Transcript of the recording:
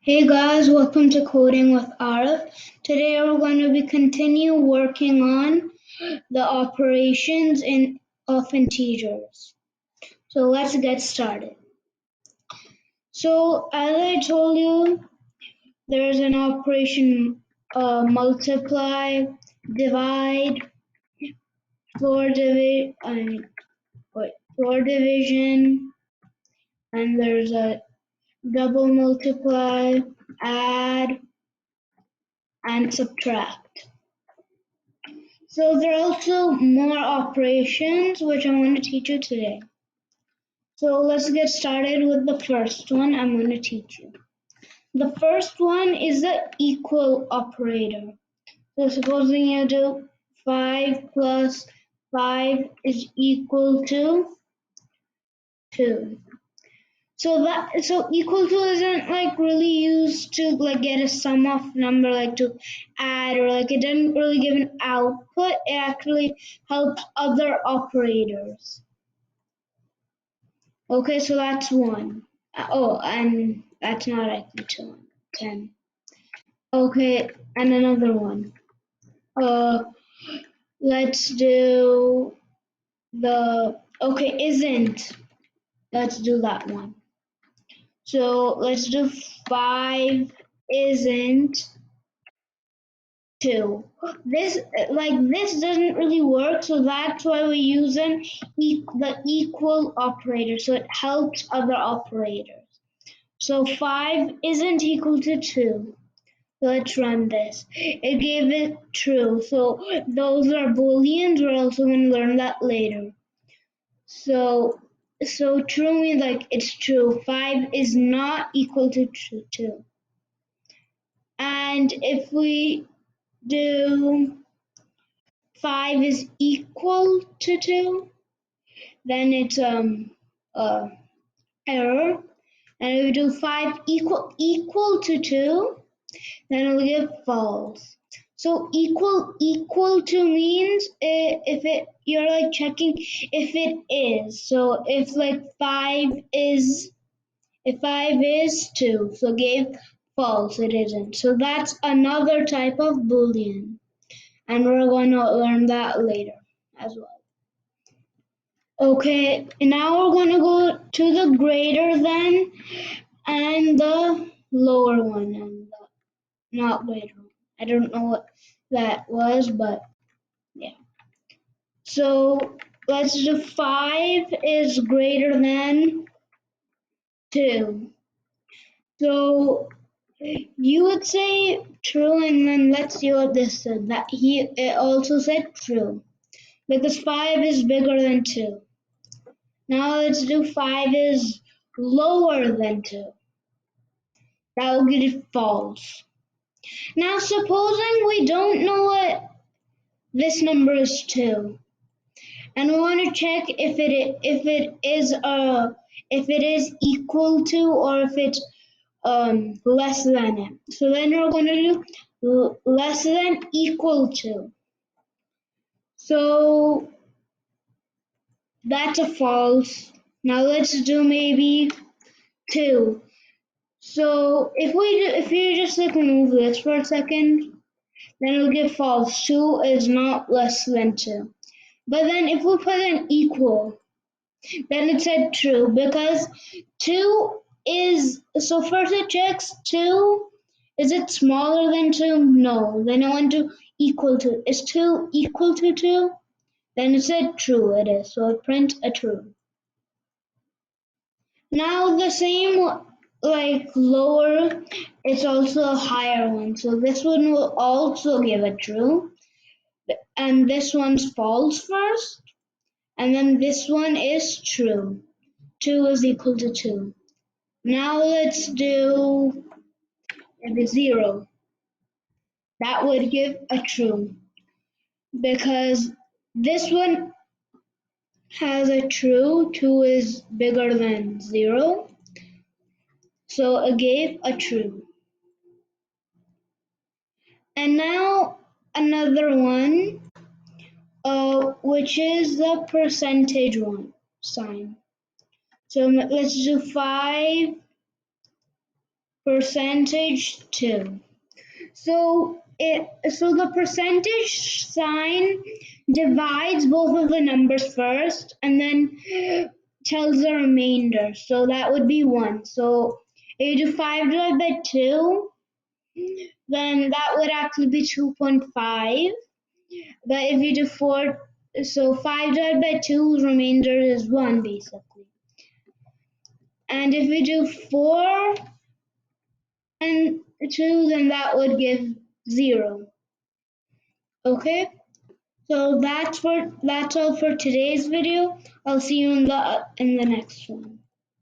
Hey guys, welcome to Coding with Aarav. Today we're going to be continue working on the operations of integers. So let's get started. So as I told you, there's an operation multiply, divide, floor divi- I mean, floor division, and there's a double multiply, add, and subtract. So there are also more operations which I'm going to teach you today. So let's get started with the first one I'm going to teach you. The first one is the equal operator. So supposing you do 5 plus 5 is equal to 2. So equal to isn't like really used to like get a sum of number, like to add, or like it doesn't really give an output. It actually helps other operators. Okay, so that's one. Oh, and that's not equal to 10. Okay, and another one. Uh, let's do the isn't. Let's do that one. So let's do 5 isn't 2. This doesn't really work, so that's why we use the equal operator, so it helps other operators. So 5 isn't equal to 2. Let's run this. It gave it true. So those are booleans. We're also going to learn that later. So true means like it's true. 5 is not equal to 2. And if we do 5 is equal to 2, then it's error. And if we do 5 equal to 2, then it'll give false. So equal to means if it you're like checking if it is. So if like 5 is, if 5 is 2, so gave false, it isn't. So that's another type of boolean, and we're going to learn that later as well. Okay, now we're going to go to the greater than and the lower one and the not greater one. I don't know what that was, but yeah. So let's do 5 is greater than 2. So you would say true, and then let's see what this said. That it also said true because 5 is bigger than 2. Now let's do 5 is lower than 2. That will get it false. Now supposing we don't know what this number is 2, and we want to check if it is equal to, or if it's less than it. So then we're going to do less than equal to. So that's a false. Now let's do maybe 2. So if you just like remove this for a second, then it'll give false. 2 is not less than 2. But then if we put an equal, then it said true because 2 is, so first it checks 2, is it smaller than 2? No. Then I want to equal to. Is 2 equal to 2? Then it said true, it is. So it prints a true. Now the same like lower, it's also a higher one. So this one will also give a true. And this one's false first. And then this one is true. 2 is equal to 2. Now let's do maybe 0. That would give a true because this one has a true. 2 is bigger than 0. So it gave a true. And now another one, which is the percentage one sign. So let's do 5 percentage 2. So the percentage sign divides both of the numbers first and then tells the remainder. So that would be 1. So if you do 5 divided by 2, then that would actually be 2.5. But if you do 4, so 5 divided by 2's remainder is 1 basically. And if we do 4 and 2, then that would give 0. Okay? So that's all for today's video. I'll see you in the next one.